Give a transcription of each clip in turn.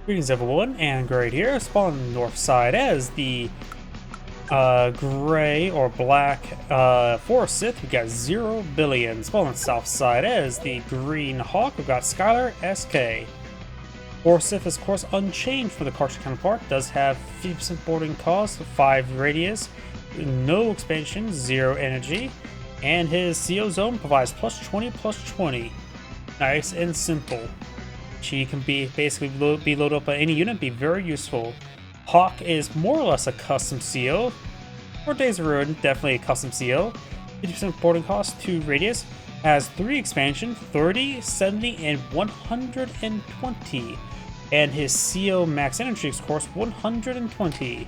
Greetings everyone, and Great here, spawn on the north side as the gray or black Forsythe. We got Zerobillion. Spawn on the south side as the green hawk. We've got SylerSK. Forsythe is of course unchanged for the cartridge counterpart. Does have 50% boarding cost, 5 radius, no expansion, 0 energy, and his CO zone provides +20/+20. Nice and simple. She can be basically be loaded up by any unit, be very useful. Hawk is more or less a custom CO. For Days of Ruin, definitely a custom CO. 50% boarding cost, 2 radius, has 3 expansion, 30, 70, and 120. And his CO max energy is of course 120.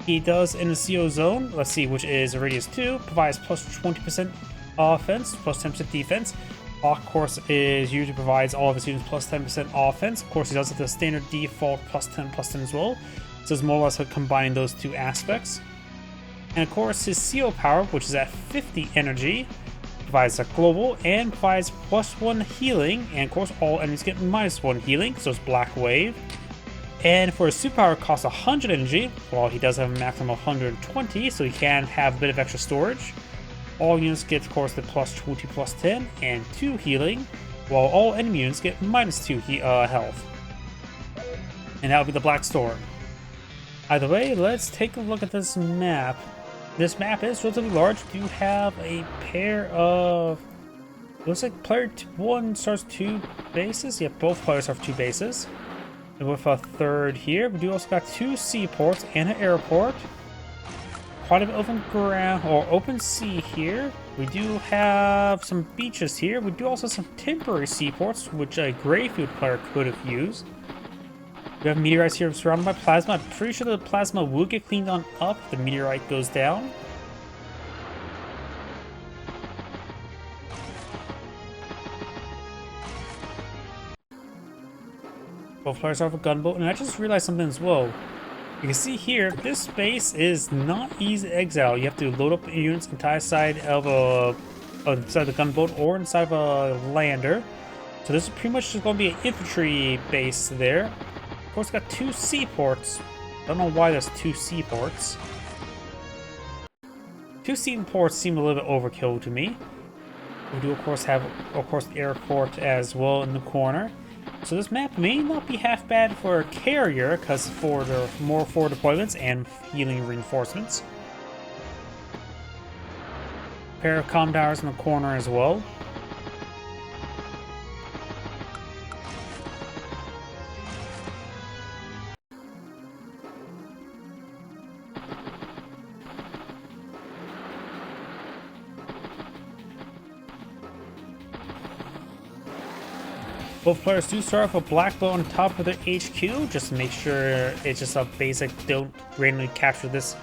He does in the CO zone, let's see, which is a radius 2, provides +20% offense, +10% defense. Hawk, of course, usually provides all of his units +10% offense. Of course, he does have the standard default +10/+10 as well. So it's more or less combining those two aspects. And of course, his CO power, which is at 50 energy, provides a global and provides +1 healing. And of course, all enemies get -1 healing, so it's Black Wave. And for his superpower, costs 100 energy, while he does have a maximum of 120, so he can have a bit of extra storage. All units get, of course, the +20/+10 and 2 healing, while all enemy units get -2 health. And that will be the Black Storm. Either way, let's take a look at this map. This map is relatively large. We do have a pair of... looks like player 1 starts 2 bases. Yeah, both players have 2 bases. And with a third here, we do also got 2 seaports and an airport. Quite a bit of open ground or open sea here. We do have some beaches here. We do also have some temporary seaports, which a Greyfield player could have used. We have meteorites here surrounded by plasma. I'm pretty sure the plasma will get cleaned on up if the meteorite goes down. Both players have a gunboat, and I just realized something as well. You can see here, this space is not easy to exile. You have to load up units inside of inside the gunboat or inside of a lander. So this is pretty much just going to be an infantry base there. Of course, got 2 seaports. Don't know why there's 2 seaports. 2 seaports seem a little bit overkill to me. We do of course have the airport as well in the corner. So this map may not be half bad for a carrier, because for the more forward deployments and healing reinforcements. Pair of comm towers in the corner as well. Both players do start off with black bow on top of their HQ, just to make sure it's just a basic don't randomly capture this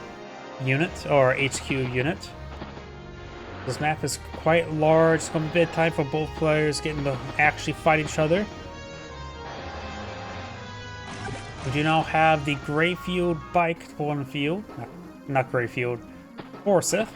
unit or HQ unit. This map is quite large. It's going to be a bit of time for both players getting to actually fight each other. We do now have the Greyfield bike on the field. Not Greyfield, Forsythe.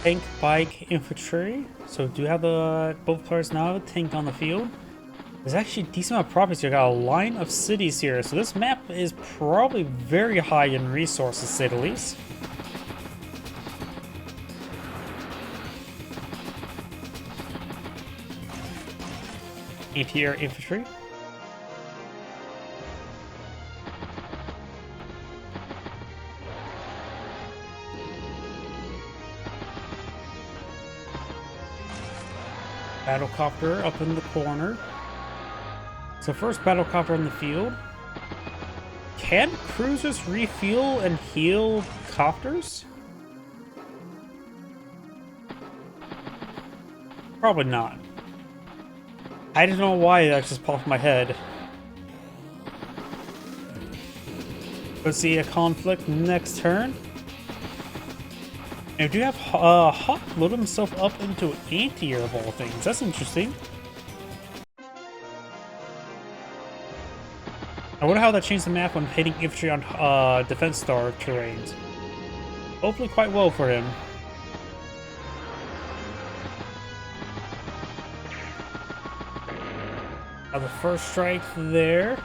Tank, bike, infantry. So do have both players now have a tank on the field. There's actually a decent amount of properties here. Got a line of cities here. So this map is probably very high in resources, to say the least. Anti-air infantry. Battlecopter up in the corner. So first battlecopter in the field. Can cruisers refuel and heal copters? Probably not. I don't know why that just popped in my head. Let's see a conflict next turn. And we do have Hawk load himself up into anti-air of all things. That's interesting. I wonder how that changed the map when hitting infantry on defense star terrains. Hopefully quite well for him. Now the first strike there.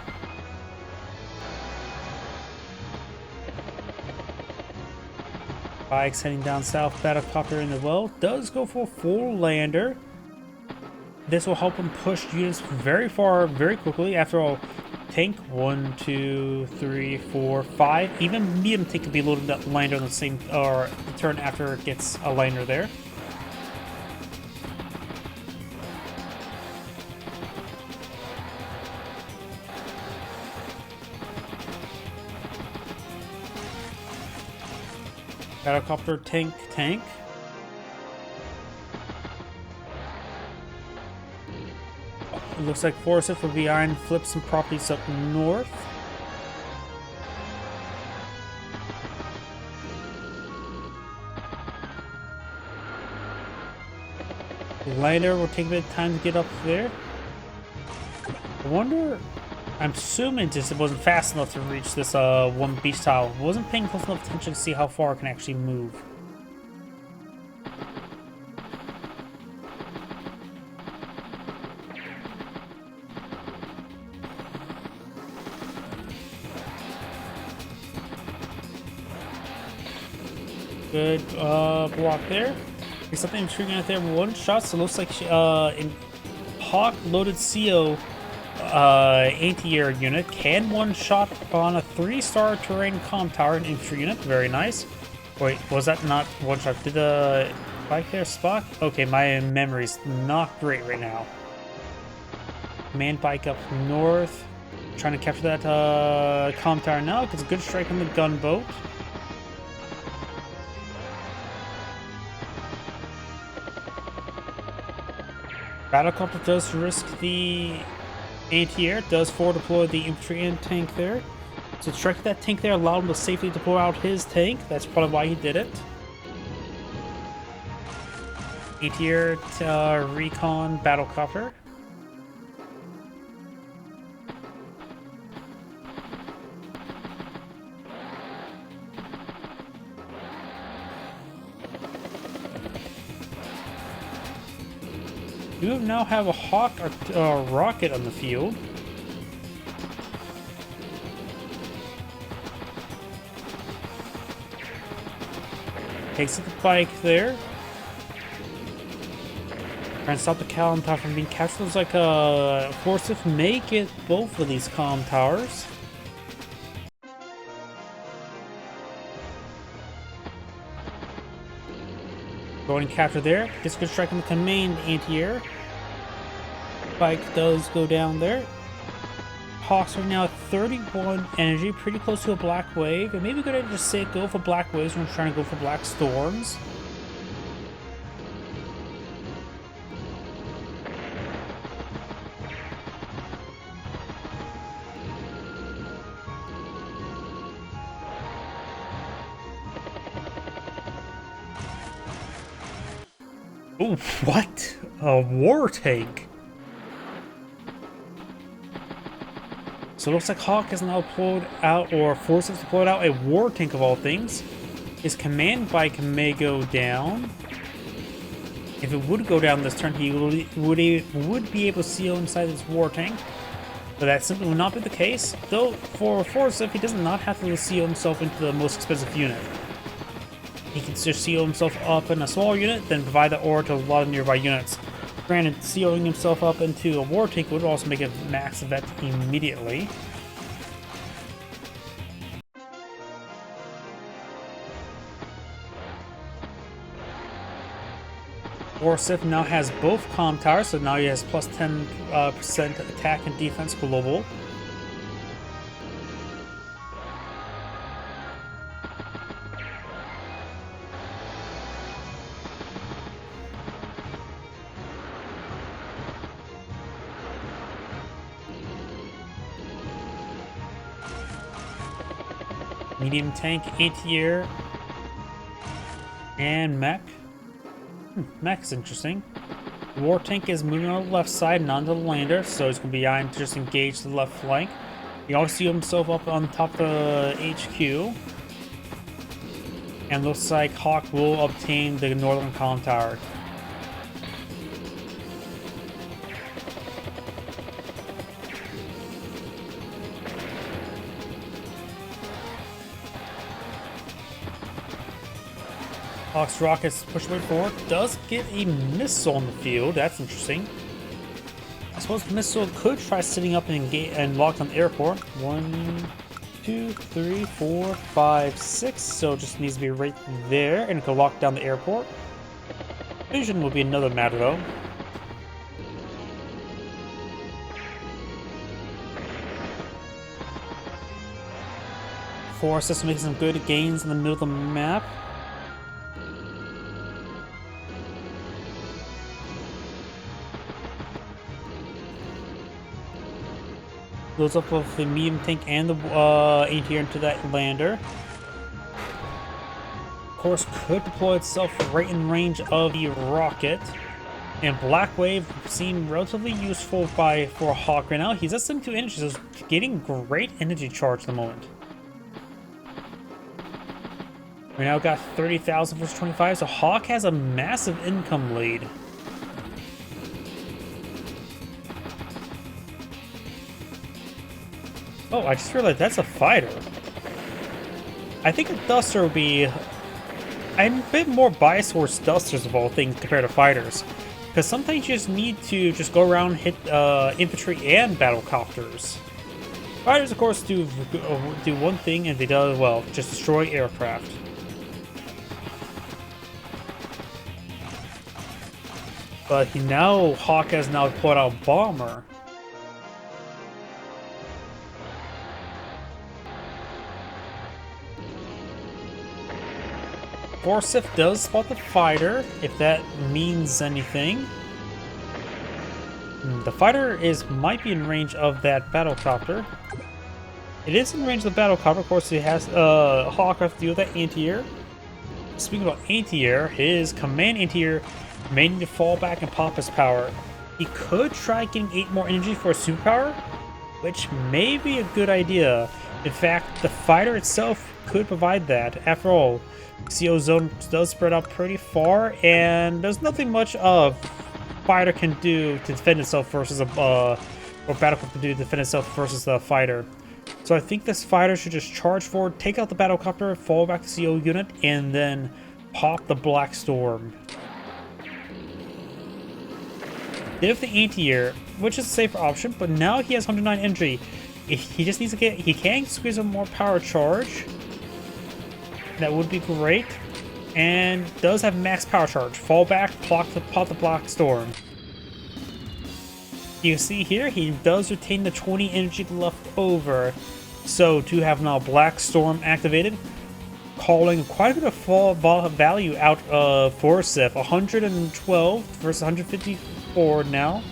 Bikes heading down south, Battlecopter in the well. Does go for a full lander. This will help him push units very far, very quickly. After all, tank 1, 2, 3, 4, 5. Even medium tank could be loaded that lander on the same or turn after it gets a lander there. Battlecopter tank. It looks like Forsythe will be eyeing flip some properties up north. Lander will take a bit of time to get up there. I wonder. I'm assuming just it wasn't fast enough to reach this one beach tile. Wasn't paying close enough attention to see how far it can actually move. Good block there. There's something intriguing out there. One shot, so it looks like in Hawk loaded CO anti-air unit can one shot on a 3-star terrain comm tower and infantry unit. Very nice. Wait, was that not one shot? Did the bike there spot? Okay, my memory's not great right now. Command bike up north. Trying to capture that comm tower now because a good strike on the gunboat. Battlecopter does risk the anti-air, does forward deploy the infantry and tank there. So striking that tank there allowed him to safely deploy out his tank. That's probably why he did it. Anti-air recon battlecopter. You now have a Hawk rocket on the field. Takes up the bike there. Trying to stop the column tower from being captured. Looks like Forsythe may get both of these column towers. Going and capture there. Gets a good strike on the command anti-air. Bike does go down there. Hawks are now at 31 energy, pretty close to a black wave. And maybe good to just say go for black waves when we're trying to go for black storms. Oh, what? A war tank? So it looks like Hawk has now deployed out, or Forsythe deployed out, a war tank of all things. His command bike may go down. If it would go down this turn, he would be able to seal inside this war tank. But that simply would not be the case. Though, for Forsythe, he does not have to seal himself into the most expensive unit. He can just seal himself up in a smaller unit, then provide the ore to a lot of nearby units. Granted, sealing himself up into a war tank would also make a max event immediately. Forsythe now has both comm towers, so now he has plus 10% attack and defense global. Medium tank, anti-air, and mech. Mech is interesting. War tank is moving on the left side, not the lander, so he's going to be eyeing to just engage the left flank. He also see himself up on top of the HQ. And looks like Hawk will obtain the northern column tower. Hawk's rockets push way forward. Does get a missile in the field. That's interesting. I suppose the missile could try sitting up and lock on the airport. 1, 2, 3, 4, 5, 6. So it just needs to be right there, and it can lock down the airport. Vision will be another matter though. Forsythe making some good gains in the middle of the map. Goes up with the medium tank and the anti-air into that lander. Of course, could deploy itself right in range of the rocket. And Black Wave seemed relatively useful for Hawk right now. He's at 72 energy, so he's getting great energy charge at the moment. We now got 30,000 versus 25, so Hawk has a massive income lead. Oh, I just realized that's a fighter. I think a Duster would be... I'm a bit more biased towards Dusters of all things compared to fighters. Because sometimes you just need to just go around and hit infantry and battlecopters. Fighters, of course, do one thing and they do it well. Just destroy aircraft. But Hawk has now put out Bomber. Forsythe does spot the fighter, if that means anything. The fighter might be in range of that battlecopter. It is in range of the battlecopter. Of course, it has Hawk have to deal with that anti-air. Speaking about anti-air, his command anti-air may need to fall back and pop his power. He could try getting 8 more energy for a superpower, which may be a good idea. In fact, the fighter itself could provide that. After all, CO zone does spread out pretty far, and there's nothing much a fighter can do to defend itself versus or battlecraft can do to defend itself versus the fighter. So I think this fighter should just charge forward, take out the battlecopter, fall back to CO unit, and then pop the Black Storm. If the anti-air, which is a safer option, but now he has 109 energy. If he just needs to he can squeeze a more power charge. That would be great, and does have max power charge. Fall back, pop the Black Storm. You can see here, he does retain the 20 energy left over. So to have now Black Storm activated, calling quite a bit of fall value out of Forsythe. 112 versus 154 now.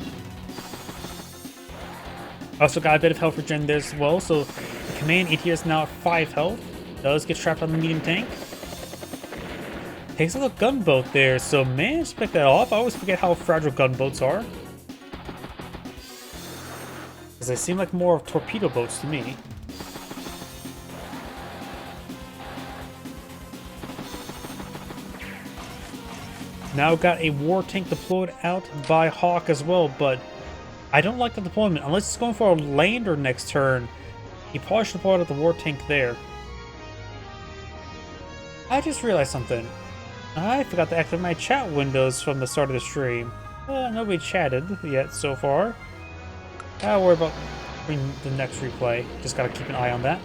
Also got a bit of health regen there as well, so the command AT is now at 5 health. Does get trapped on the medium tank. Takes a little gunboat there, so managed to pick that off. I always forget how fragile gunboats are, because they seem like more of torpedo boats to me. Now got a war tank deployed out by Hawk as well, but I don't like the deployment. Unless it's going for a lander next turn, he probably should deploy out the war tank there. I just realized something. I forgot to activate my chat windows from the start of the stream. Nobody chatted yet so far. I'll worry about the next replay. Just gotta keep an eye on that.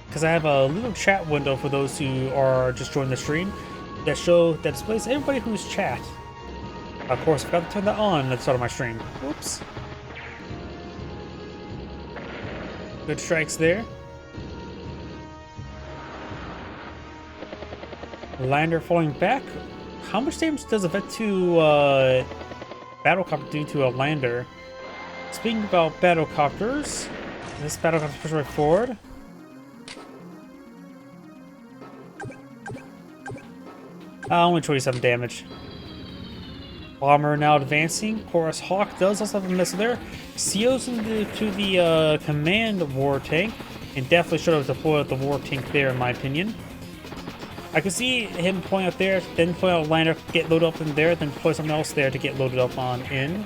Because I have a little chat window for those who are just joining the stream that displays everybody who's chat. Of course, I forgot to turn that on at the start of my stream. Whoops. Good strikes there. Lander falling back. How much damage does a Vet 2 battlecopter do to a lander? Speaking about battlecopters, This battle comes push right forward. Only 27 damage. Bomber now advancing. Of course, Hawk does also have a missile there. Seals into the command war tank, and definitely should have deployed the war tank there, in my opinion. I could see him point out there, then point out lander, get loaded up in there, then deploy something else there to get loaded up on in.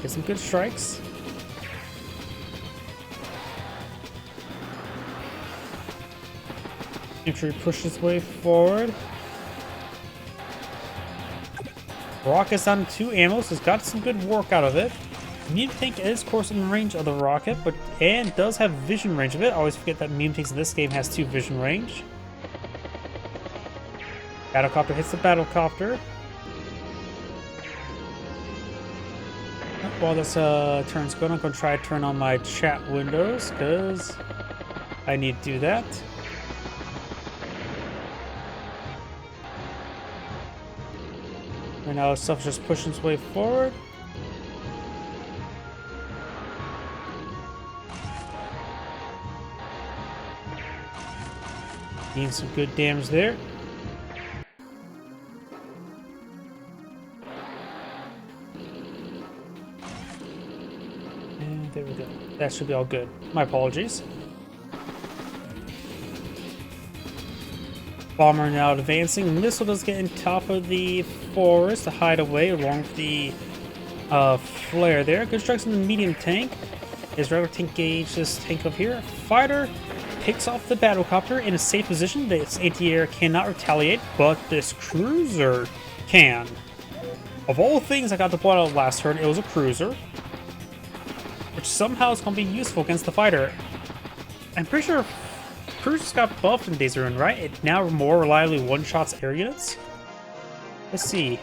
Get some good strikes. Infantry pushes way forward. Rocket's on 2 ammo, so it's got some good work out of it. Medium tank is, of course, in range of the rocket, and does have vision range of it. I always forget that medium tanks in this game has 2 vision range. Battlecopter hits the battlecopter. While this turn's going, I'm going to try to turn on my chat windows, because I need to do that. Right now, stuff's just pushing its way forward. Getting some good damage there. And there we go. That should be all good. My apologies. Bomber now advancing. Missile does get in top of the forest to hide away along with the flare there. Good strikes in the medium tank. Is regular tank gauge this tank up here. Fighter picks off the battlecopter in a safe position. This anti-air cannot retaliate, but this cruiser can. Of all things I got deployed out last turn, it was a cruiser, which somehow is going to be useful against the fighter. I'm pretty sure cruisers got buffed in Days of Ruin, right? It now more reliably one-shots air units. Let's see.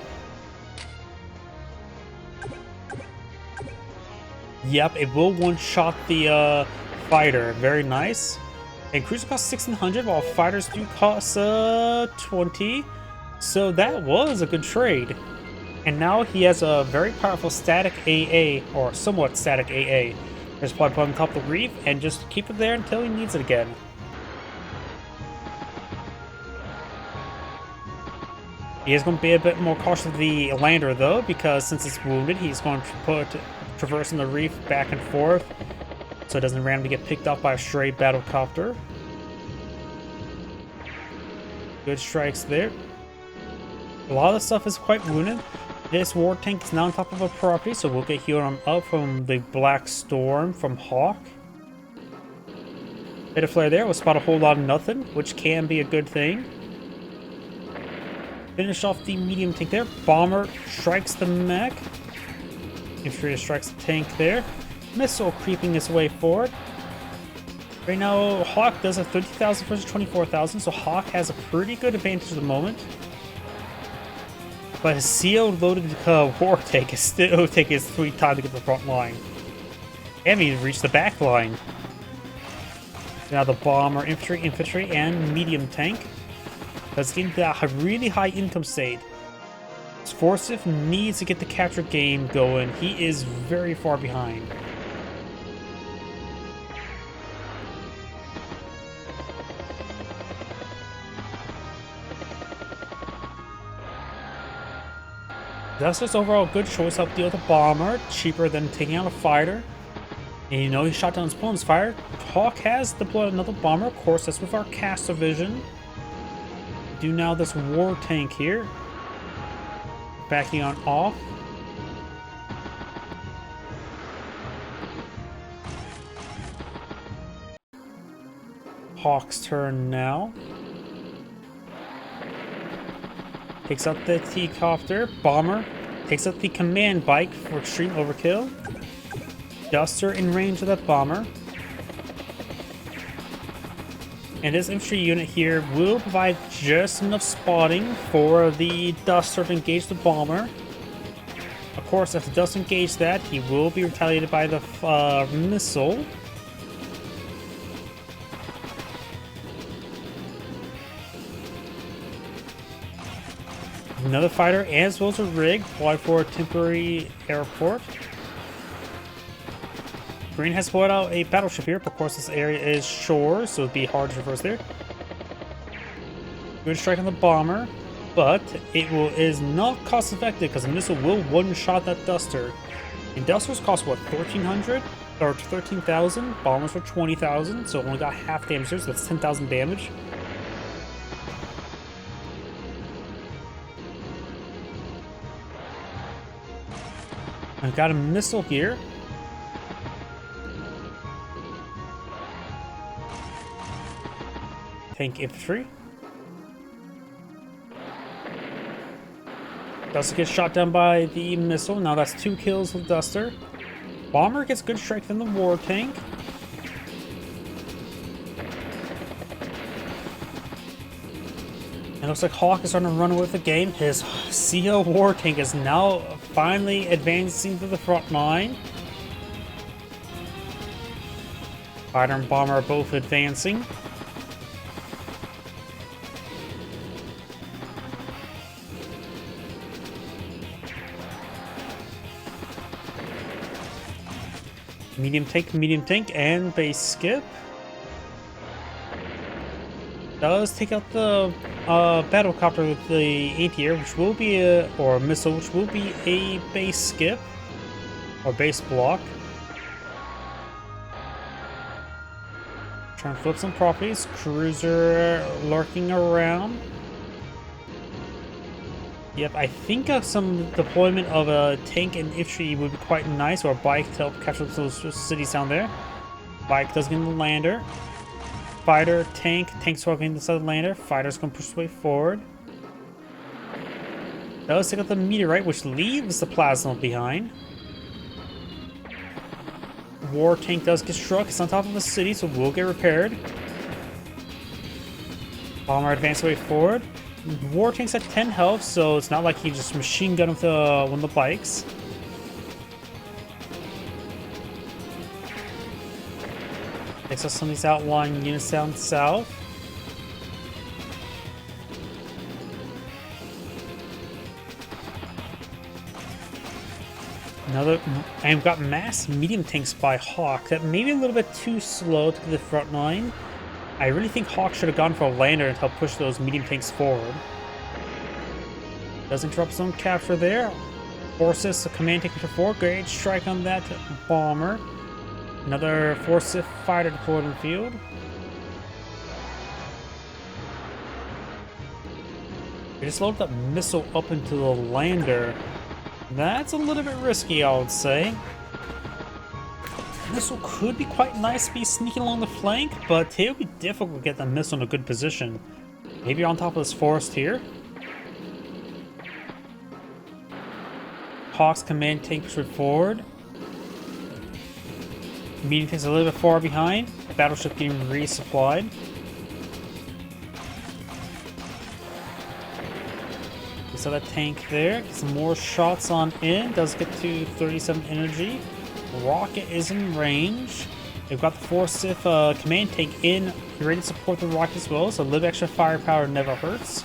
Yep, it will one-shot the fighter. Very nice. And cruiser costs 1600, while fighters do cost 20. So that was a good trade. And now he has a very powerful static AA, or somewhat static AA. Just probably put on top of the reef and just keep it there until he needs it again. He is going to be a bit more cautious of the lander though, because since it's wounded, he's going to traversing the reef back and forth, so it doesn't randomly get picked up by a stray battlecopter. Good strikes there. A lot of the stuff is quite wounded. This war tank is now on top of a property, so we'll get healed on up from the Black Storm from Hawk. Bit of flare there, we'll spot a whole lot of nothing, which can be a good thing. Finish off the medium tank there. Bomber strikes the mech. Infantry strikes the tank there. Missile creeping its way forward. Right now, Hawk does have 30,000 versus 24,000, so Hawk has a pretty good advantage at the moment. But his sealed loaded war tank is still taking its sweet time to get to the front line. And he reached the back line. Now the bomber, infantry, and medium tank. That's getting that really high income state. Forsythe needs to get the capture game going. He is very far behind. That's just overall a good choice. Help deal with a bomber, cheaper than taking out a fighter. And you know he shot down his opponent's fire. Hawk has deployed another bomber, of course, that's with our cast division. Do now this war tank here. Backing on off. Hawk's turn now. Takes out the T-copter. Bomber takes out the command bike for extreme overkill. Duster in range of that bomber. And this infantry unit here will provide just enough spotting for the Duster to engage the bomber. Of course, if it does engage that, he will be retaliated by the missile. Another fighter as well as a rig applied for a temporary airport. Green has pulled out a battleship here, but of course this area is shore, so it'd be hard to reverse there. Good strike on the bomber, but is not cost effective because the missile will one-shot that duster. And dusters cost what, 1,300 or 13,000? Bombers for 20,000, so only got half damage there, so that's 10,000 damage. I've got a missile here. Tank infantry. Duster gets shot down by the missile. Now that's 2 kills with Duster. Bomber gets good strike from the war tank. It looks like Hawk is starting to run away with the game. His CO war tank is now finally advancing to the front line. Fighter and Bomber are both advancing. Medium tank, and base skip. Does take out the battlecopter with the anti-air, which will be or missile, which will be a base skip or base block. Trying to flip some properties. Cruiser lurking around. Yep, I think some deployment of a tank and infantry would be quite nice, or a bike to help capture those cities down there. Bike does get in the lander. Fighter, tank's swapping inside the lander. Fighter's gonna push his way forward. Does take out the meteorite, which leaves the plasma behind. War tank does get struck. It's on top of the city, so will get repaired. Bomber advances way forward. War tank's at 10 health, so it's not like he just machine gun with one of the bikes. Takes out some of these outlying units down south. I've got mass medium tanks by Hawk that may be a little bit too slow to the front line. I really think Hawk should have gone for a lander to help push those medium tanks forward. Does interrupt his own capture there. Forces the command tank for 4. Great strike on that bomber. Another Forsythe fighter deployed in the field. We just loaded that missile up into the lander. That's a little bit risky, I would say. Missile could be quite nice to be sneaking along the flank, but it would be difficult to get that missile in a good position. Maybe on top of this forest here. Hawk's command tank pushed forward. Medium tank's a little bit far behind. Battleship getting resupplied. We saw that tank there. Get some more shots on in. Does get to 37 energy. Rocket is in range. They've got the Forsythe command tank in, ready to support the rocket as well, so a little extra firepower never hurts.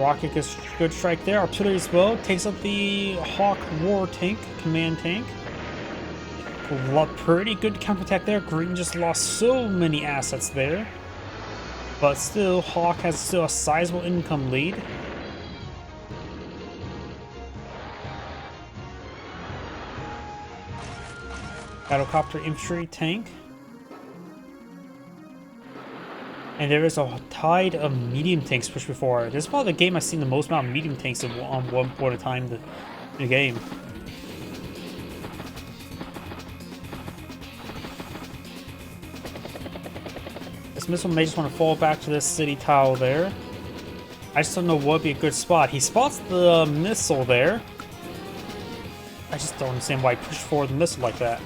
Rocket gets good strike there. Artillery as well. Takes out the Hawk war tank, command tank. Pretty good counterattack there. Green just lost so many assets there. But still, Hawk has still a sizable income lead. Battlecopter infantry tank. And there is a tide of medium tanks pushed before. This is probably the game I've seen the most amount of medium tanks on one point of time in the game. This missile may just want to fall back to this city tile there. I just don't know what would be a good spot. He spots the missile there. I just don't understand why he pushed forward the missile like that.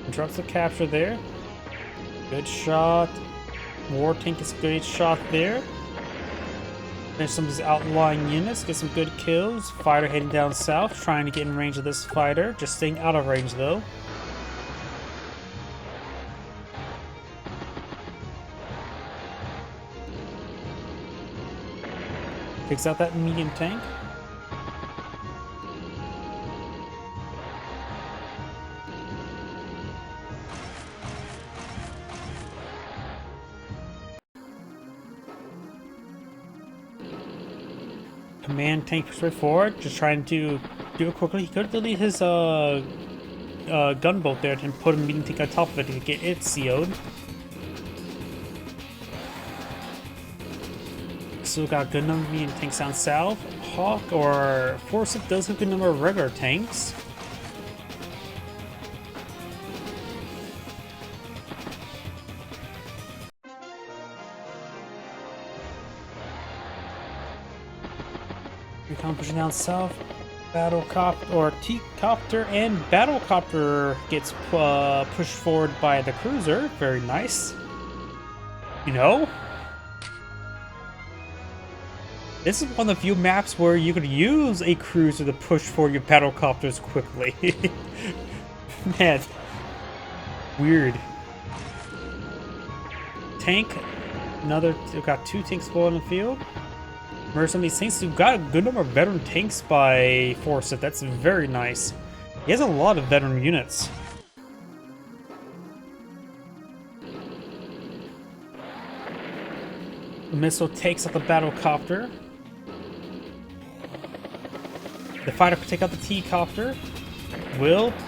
Interrupts the capture there. Good shot. War tank is a great shot there. There's some of these outlying units, get some good kills. Fighter heading down south, trying to get in range of this fighter, just staying out of range though. Takes out that medium tank. Command tank straight forward, just trying to do it quickly. He could delete his gunboat there and put a medium tank on top of it to get it CO'd. Still got a good number of medium tanks down south. Hawk or Forsythe does have a good number of regular tanks. Recon pushing down south. Battlecopter or T-copter and Battlecopter gets pushed forward by the cruiser. Very nice. You know, this is one of the few maps where you could use a cruiser to push forward your battlecopters quickly. Man, weird. Tank, we've got 2 tanks full in the field. Remember, some of these tanks, we've got a good number of veteran tanks by Forsythe. That's very nice. He has a lot of veteran units. The missile takes out the battlecopter. The fighter can take out the T-copter.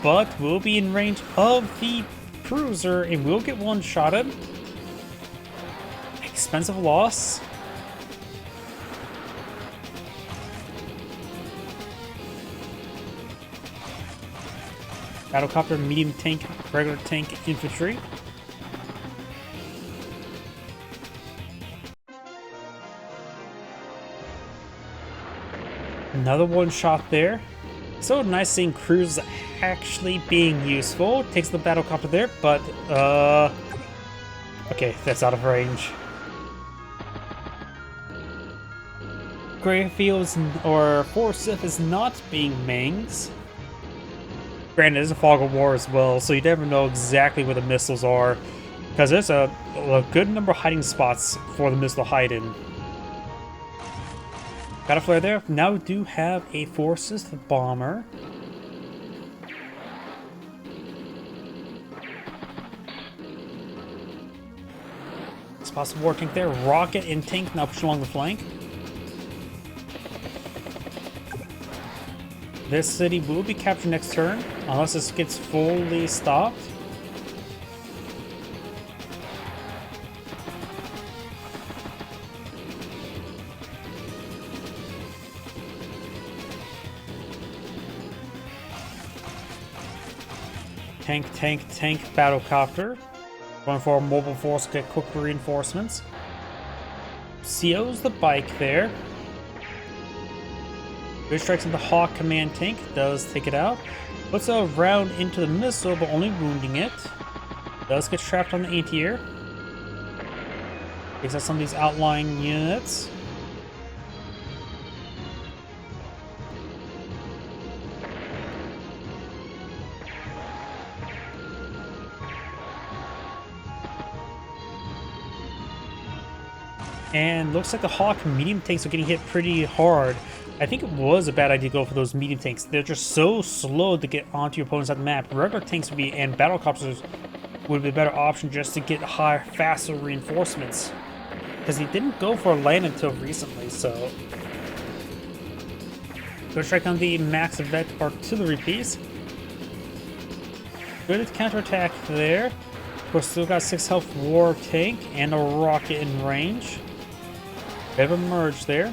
But will be in range of the cruiser and will get one-shotted. Expensive loss. Battlecopter, medium tank, regular tank, infantry. Another one shot there. So nice seeing cruisers actually being useful. Takes the battlecopter there, but okay, that's out of range. Greyfields or Forsythe is not being manged. Granted, there's a fog of war as well, so you never know exactly where the missiles are, because there's a good number of hiding spots for the missile to hide in. Got a flare there. Now we do have a Forsythe bomber. Spots the war tank there. Rocket and tank now push along the flank. This city will be captured next turn, unless this gets fully stopped. Tank, battlecopter. Going for a mobile force, get quick reinforcements. CO's the bike there. Good strikes in the Hawk command tank, does take it out. Puts a round into the missile, but only wounding it. Does get trapped on the anti-air. Takes out some of these outlying units. And looks like the Hawk medium tanks are getting hit pretty hard. I think it was a bad idea to go for those medium tanks. They're just so slow to get onto your opponents on the map. Regular tanks would be, and battlecopters would be a better option just to get higher, faster reinforcements. Because he didn't go for a land until recently, so. Good strike on the max effect artillery piece. Good counterattack there. Of course, still got 6 health war tank and a rocket in range. Bit of a merge there.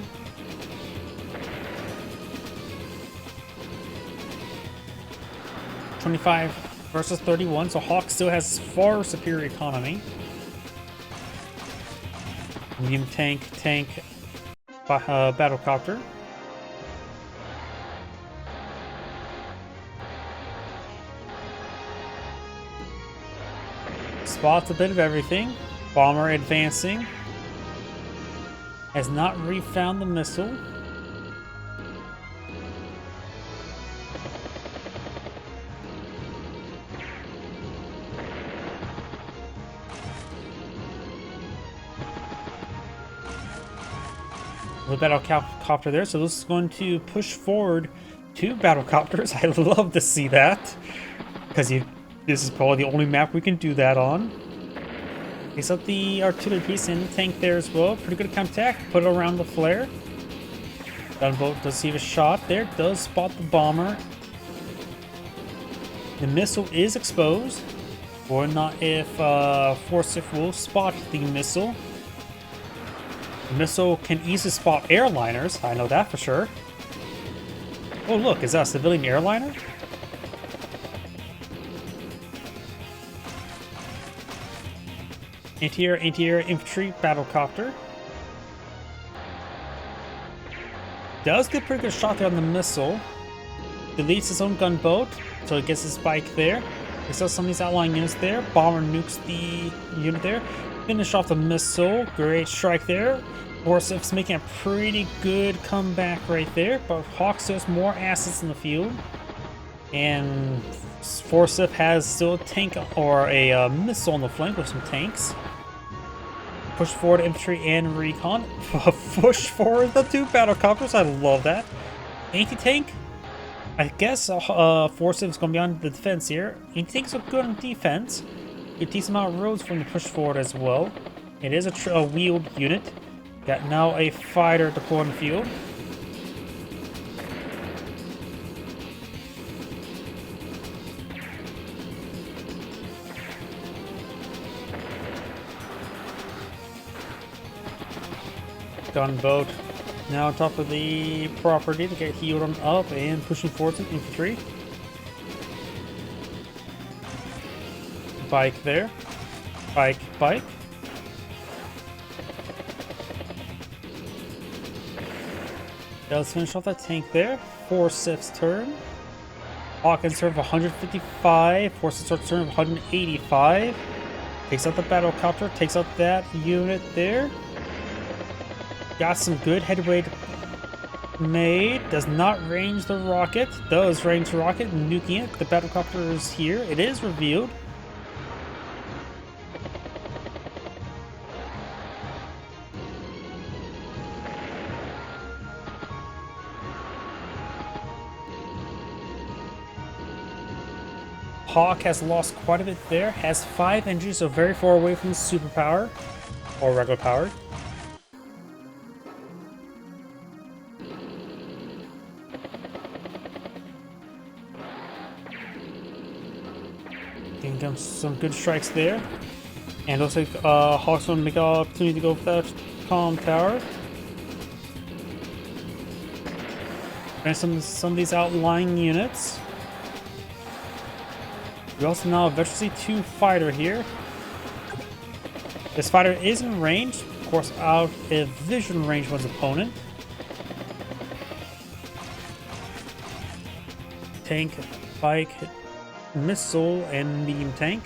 $25 versus 31, so Hawk still has far superior economy. Medium tank, battlecopter. Spots a bit of everything. Bomber advancing. Has not refound the missile. The battlecopter there, so this is going to push forward 2 battlecopters. I love to see that, because this is probably the only map we can do that on. Takes up the artillery piece and the tank there as well. Pretty good counterattack. Put it around the flare. Gunboat does receive a shot there. Does spot the bomber. The missile is exposed. Or not if Forsythe will spot the missile. The missile can easily spot airliners. I know that for sure. Oh look, is that a civilian airliner? Anti-air infantry battlecopter. Does get a pretty good shot there on the missile. Deletes his own gunboat, so he gets his spike there. He sells some of these outlying units there. Bomber nukes the unit there. Finish off the missile. Great strike there. Forsythe's making a pretty good comeback right there, but Hawk still has more assets in the field. And Forsythe has still a tank or a missile on the flank with some tanks. Push forward infantry and recon. Push forward the 2 battlecopters. I love that. Anti-tank. I guess Forsythe is going to be on the defense here. Anti-tanks are good on defense. Get a decent amount of roads from the push forward as well. It is a wheeled unit. Got now a fighter deployed in the field. Gunboat now on top of the property to get healed on up and pushing forward some infantry. Bike there. Bike. Does finish off that tank there. Forsythe's turn. Hawkins turn of 155. Forsythe's turn of 185. Takes out the battlecopter. Takes out that unit there. Got some good headway made. Does not range the rocket. Does range the rocket. Nuking it. The battlecopter is here. It is revealed. Hawk has lost quite a bit there. Has 5 engines, so very far away from the superpower. Or regular powered. Getting down some good strikes there. And looks like Hawk's going to make an opportunity to go for that comm tower. And some of these outlying units. We also now have Veteran C2 fighter here. This fighter is in range, of course, out of vision range of his opponent. Tank, bike, missile, and medium tank.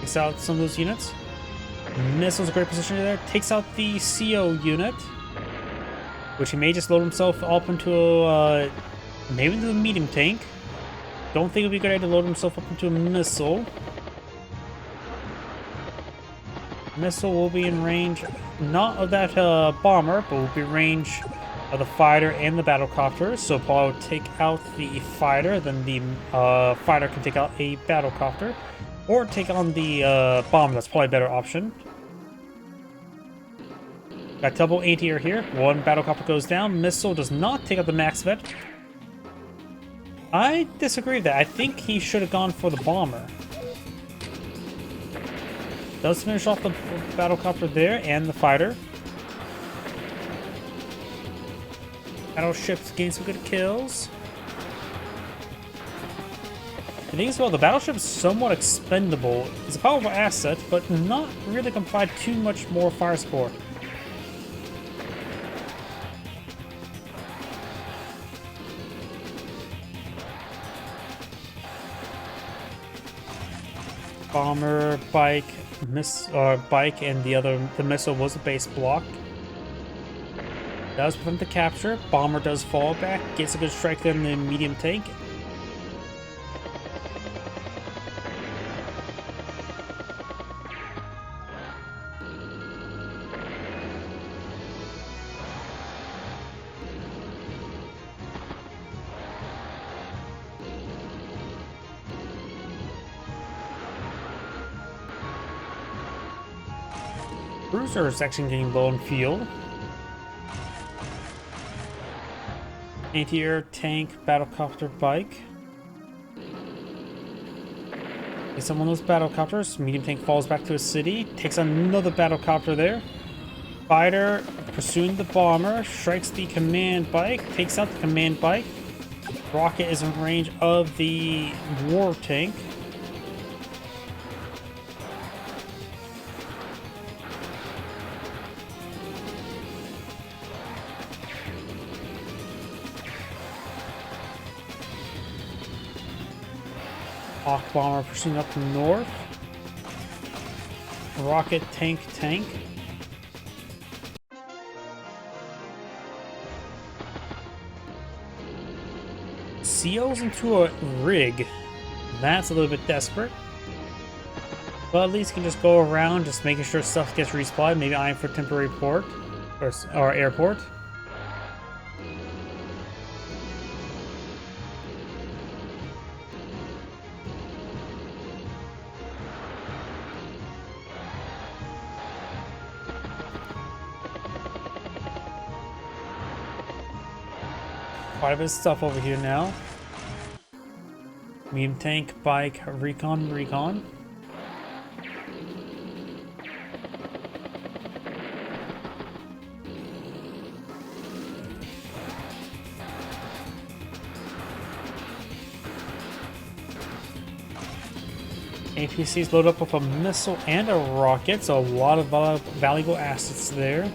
Takes out some of those units. Missile's a great position there. Takes out the CO unit, which he may just load himself up into maybe into the medium tank. Don't think it would be a good idea to load himself up into a missile. Missile will be in range, not of that bomber, but will be in range of the fighter and the battlecopter. So Paul will take out the fighter, then the fighter can take out a battlecopter, or take on the bomber. That's probably a better option. Got double anti-air here. 1 battlecopter goes down. Missile does not take out the max vet. I disagree with that. I think he should have gone for the bomber. Does finish off the battlecopter there and the fighter. Battleships gain some good kills. The thing is, well, the battleship is somewhat expendable. It's a powerful asset, but not really can provide too much more fire support. Bomber, bike, bike, and the missile was a base block. Does prevent the capture. Bomber does fall back, gets a good strike in the medium tank. Cruiser is actually getting low on fuel. Anti-air, tank, battlecopter, bike. Takes on one of those battlecopters. Medium tank falls back to a city. Takes on another battlecopter there. Fighter pursuing the bomber. Strikes the command bike. Takes out the command bike. Rocket is in range of the war tank. Hawk bomber pursuing up north. Rocket tank. CO's into a rig. That's a little bit desperate. But at least you can just go around, just making sure stuff gets resupplied. Maybe eyeing for temporary port or airport. Quite a bit of stuff over here now. Medium tank, bike, recon. APCs load up with a missile and a rocket, so a lot of valuable assets there.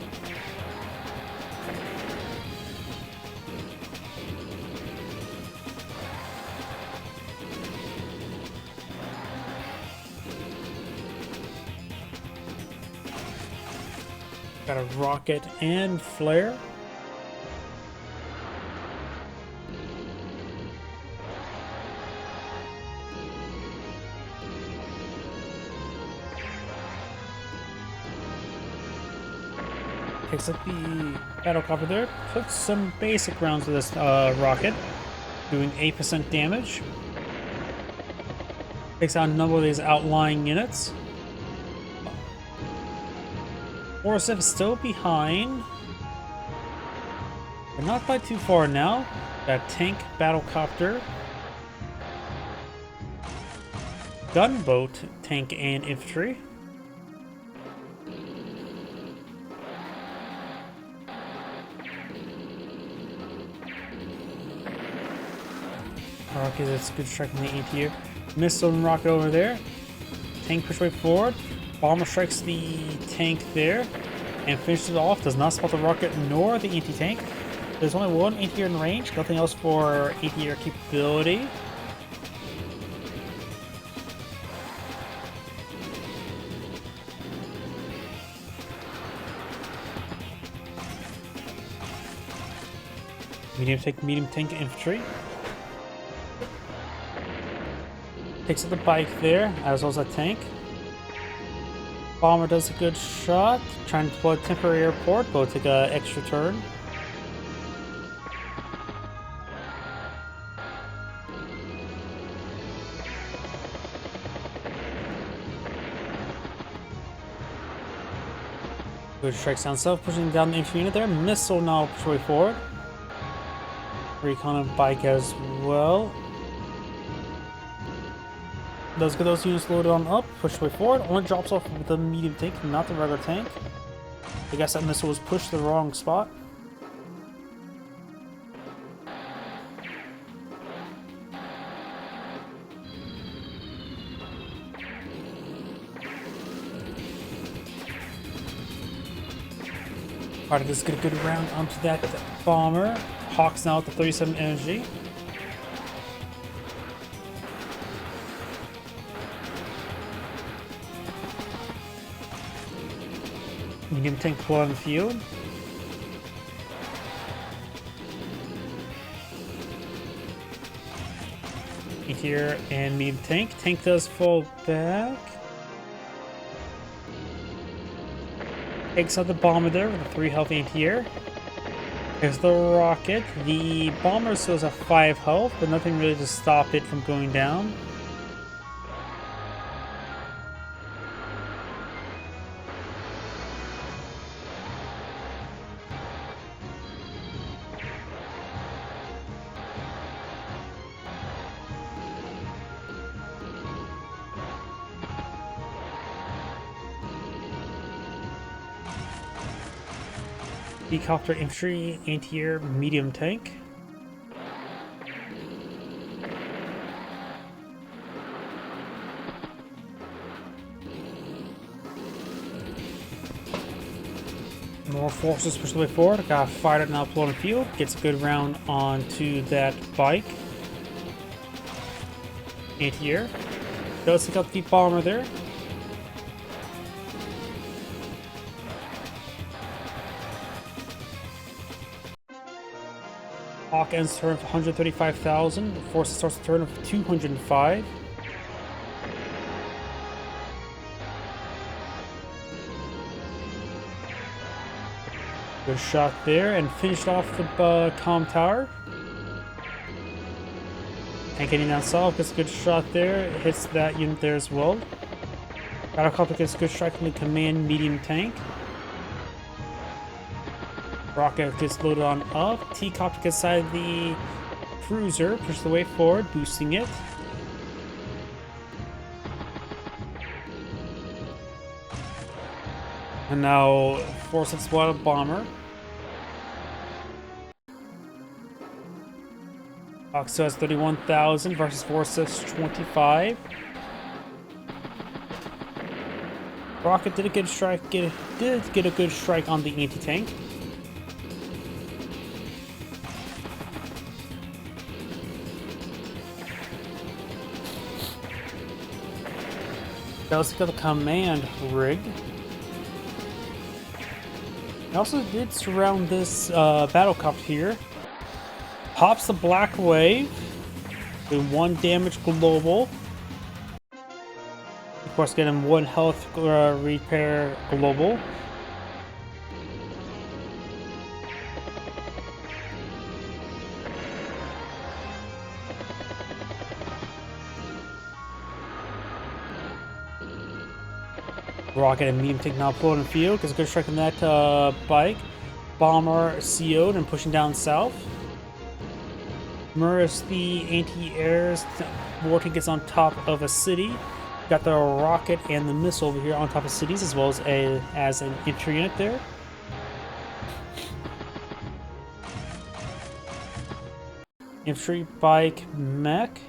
Got a rocket and flare. Picks up the battlecopter there. Puts some basic rounds with this rocket, doing 8% damage. Takes out a number of these outlying units. Forsythe is still behind, but not by too far now. Got tank, battlecopter, gunboat, tank, and infantry. Rocket, that's a good strike in the AT. Missile and rocket over there. Tank push way forward. Bomber strikes the tank there and finishes it off. Does not spot the rocket nor the anti-tank. There's only one anti-air in range, nothing else for anti-air capability. Medium tank infantry. Takes out the bike there, as well as a tank. Bomber does a good shot, trying to deploy a temporary airport, but will take an extra turn. Good strikes down south, pushing down the infantry unit there. Missile now push way forward. Recon and bike as well. Does get those units loaded on up, push way forward. Only drops off with the medium tank, not the regular tank. I guess that missile was pushed to the wrong spot. Alright, let's get a good round onto that bomber. Hawks now at the 37 energy. Medium tank pull on the field. Here and medium tank. Tank does fall back. Takes out the bomber there with a 3 health anti-air. There's the rocket. The bomber still has a 5 health, but nothing really to stop it from going down. Helicopter infantry, anti-air, medium tank. More forces push the way forward. Got fired at now, pull on the field. Gets a good round onto that bike. Anti-air. Does take out the bomber there. Hawk ends turn of 135,000. Force starts the turn of 205. Good shot there, and finished off the comm tower. Tank getting down south, gets a good shot there. It hits that unit there as well. Battlecopter gets a good strike from the command medium tank. Rocket gets loaded on up. T-Copter gets inside the cruiser, pushes the way forward, boosting it. And now Forsythe Wild Bomber. Oxo has 31,000 versus Forsythe's 25. Rocket did a good strike. Did get a good strike on the anti-tank. Let's go to the command rig. I also did surround this battlecopter here. Pops the black wave. Doing 1 damage global. Of course, getting 1 health repair global. Rocket and medium tank now pulling the field. Gets a good strike on that bike. Bomber CO'd and pushing down south. Mirrors the anti-airs. Wartank gets on top of a city. Got the rocket and the missile over here on top of cities, as well as an infantry unit there. Infantry, bike, mech.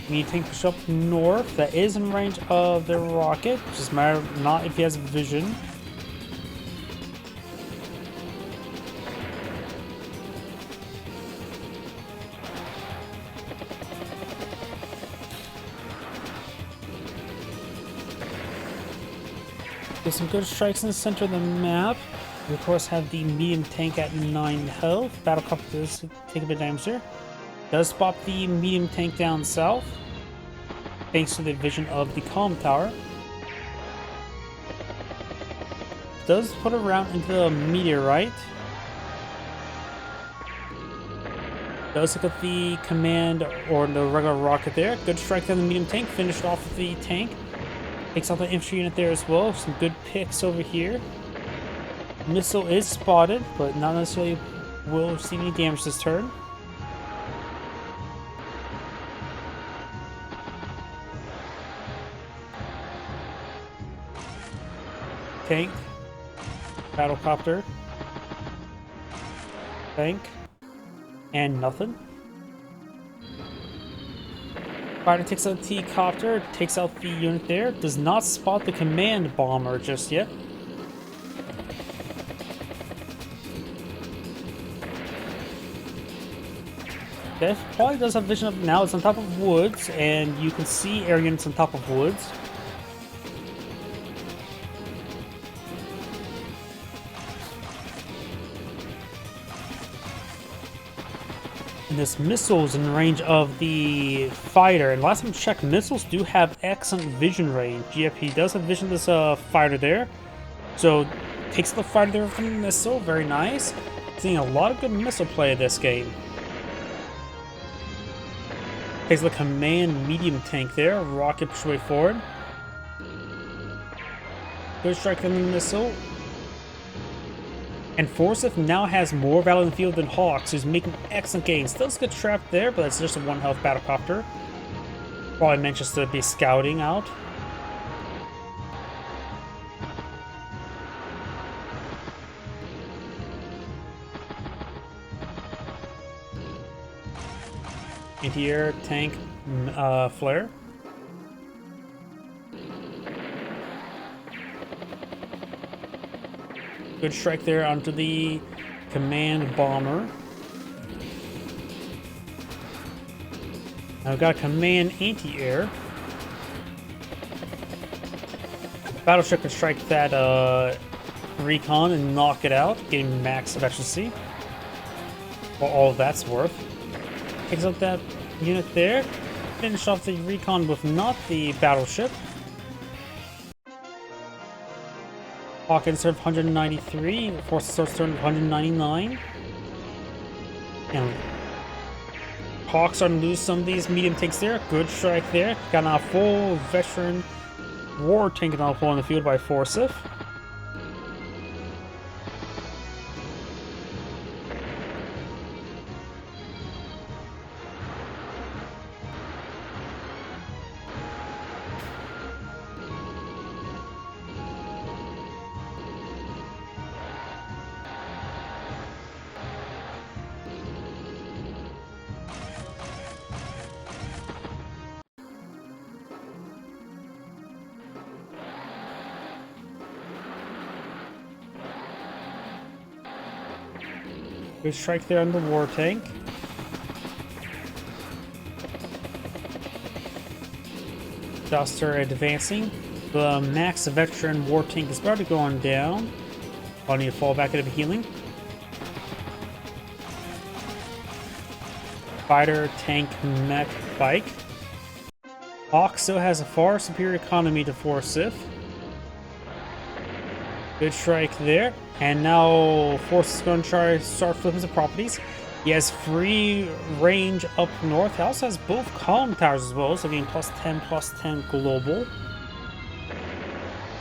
Medium tank push up north. That is in range of the rocket. Just matter not if he has vision. Get some good strikes in the center of the map. We of course have the medium tank at 9 health. Battlecopter does take a bit of damage there. Does spot the medium tank down south, thanks to the vision of the comm tower. Does put a round into the meteorite. Does look at the command or the regular rocket there. Good strike on the medium tank, finished off with the tank. Takes out the infantry unit there as well. Some good picks over here. Missile is spotted, but not necessarily will receive any damage this turn. Tank, battlecopter, tank, and nothing. Fighter takes out the T-Copter, takes out the unit there, does not spot the command bomber just yet. That probably does have vision up now. It's on top of woods, and you can see air units on top of woods. And this missile's in range of the fighter. And last time I checked, missiles do have excellent vision range. Yep, he does have vision of this fighter there. So takes the fighter there from the missile. Very nice. Seeing a lot of good missile play in this game. Takes the command medium tank there. Rocket push way forward. Good strike on the missile. And Forsythe now has more battle in the field than Hawks, who's making excellent gains. Still gets trapped there, but that's just a 1 health battlecopter. Probably meant just to be scouting out. Anti-air tank flare. Good strike there onto the command bomber. Now we've got a command anti-air. Battleship can strike that recon and knock it out, getting max efficiency. For all that's worth. Takes out that unit there. Finish off the recon with not the battleship. Hawk ends turn 193, Force starts turn 199. And Hawk starting to lose some of these medium tanks there. Good strike there. Got now a full veteran war tank now full on the field by Forsythe. Good strike there on the war tank. Duster advancing. The max veteran war tank is probably going down. I'll need to fall back into healing. Fighter, tank, mech, bike. Hawk still has a far superior economy to Forsythe. Good strike there. And now Forsythe is going to try to start flipping some properties. He has free range up north. He also has both column towers as well, so getting +10/+10 global.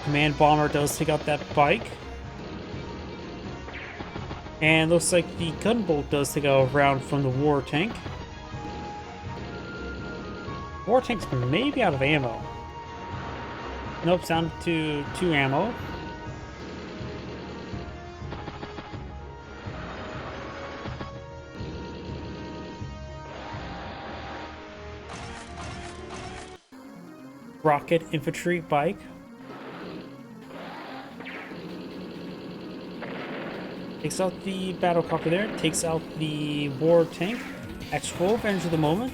Command bomber does take out that bike. And looks like the gunboat does take out a round from the war tank. War tank's maybe out of ammo. Nope, it's down to 2 ammo. Rocket infantry bike. Takes out the battlecopter there. Takes out the war tank. X-12 enters the moment.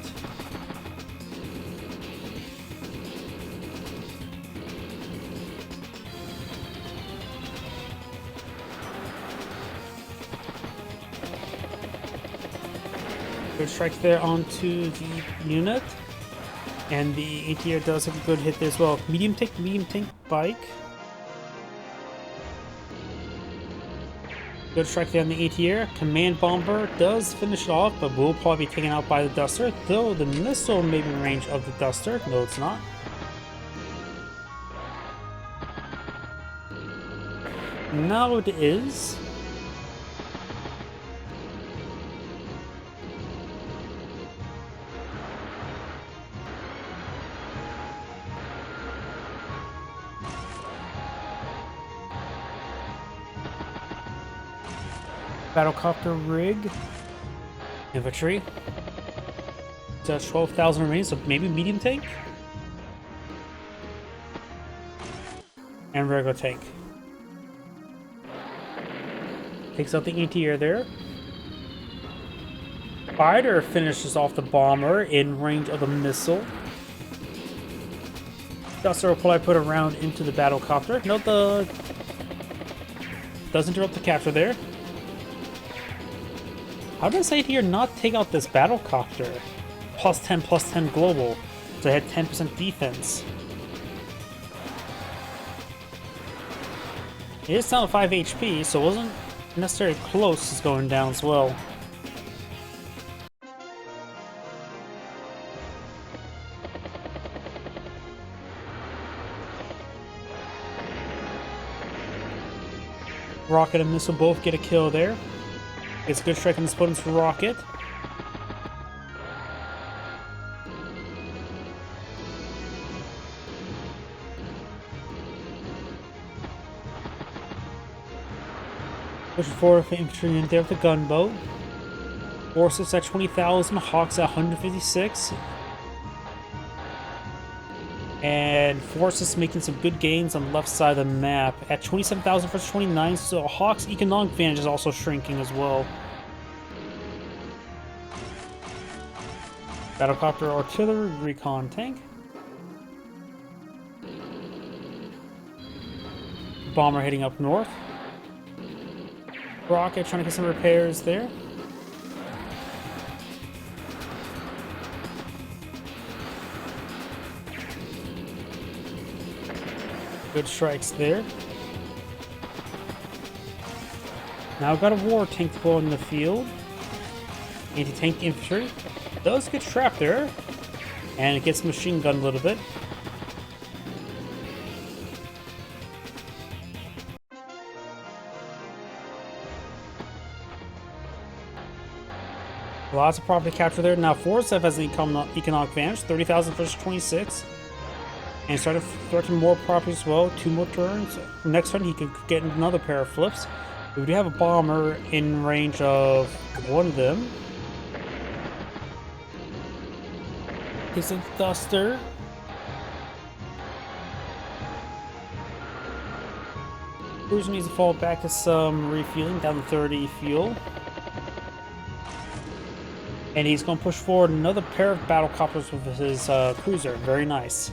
Good strike there onto the unit. And the ATR does have a good hit there as well. Medium tank bike. Good strike there on the ATR. Command bomber does finish it off, but will probably be taken out by the Duster. Though the missile may be in range of the Duster. No, it's not. Now it is. Battlecopter rig. Infantry. So 12,000 remains, so maybe medium tank. And regular tank. Takes out the anti-air there. Fighter finishes off the bomber in range of the missile. Duster will probably put a round into the battlecopter. Note the... does interrupt the capture there. How did I say here not take out this battlecopter? +10/+10 global. So I had 10% defense. It is down to 5 HP, so it wasn't necessarily close as going down as well. Rocket and missile both get a kill there. Gets a good strike on his opponent's rocket. Pushing forward for infantry in there with the gunboat. Forsythe at 20,000, Hawks at 156. And Forsythe making some good gains on the left side of the map at 27,000 versus 29, so Hawks' economic advantage is also shrinking as well. Battlecopter, artillery, recon tank. Bomber heading up north. Rocket trying to get some repairs there. Good strikes there. Now got a war tank to go in the field. Anti-tank infantry. Does get trapped there. And it gets machine gunned a little bit. Lots of property capture there. Now Forsythe has an economic advantage. 30,000 versus 26. And started threatening more properties as well. 2 more turns. Next turn he could get another pair of flips. We do have a bomber in range of one of them. Takes a Duster. Cruiser needs to fall back to some refueling, down to 30 fuel. And he's going to push forward another pair of battlecopters with his cruiser. Very nice.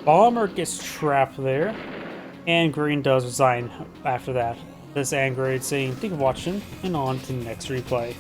Bomber gets trapped there, and green does resign after that. This Angrade saying, thank you for watching, and on to the next replay.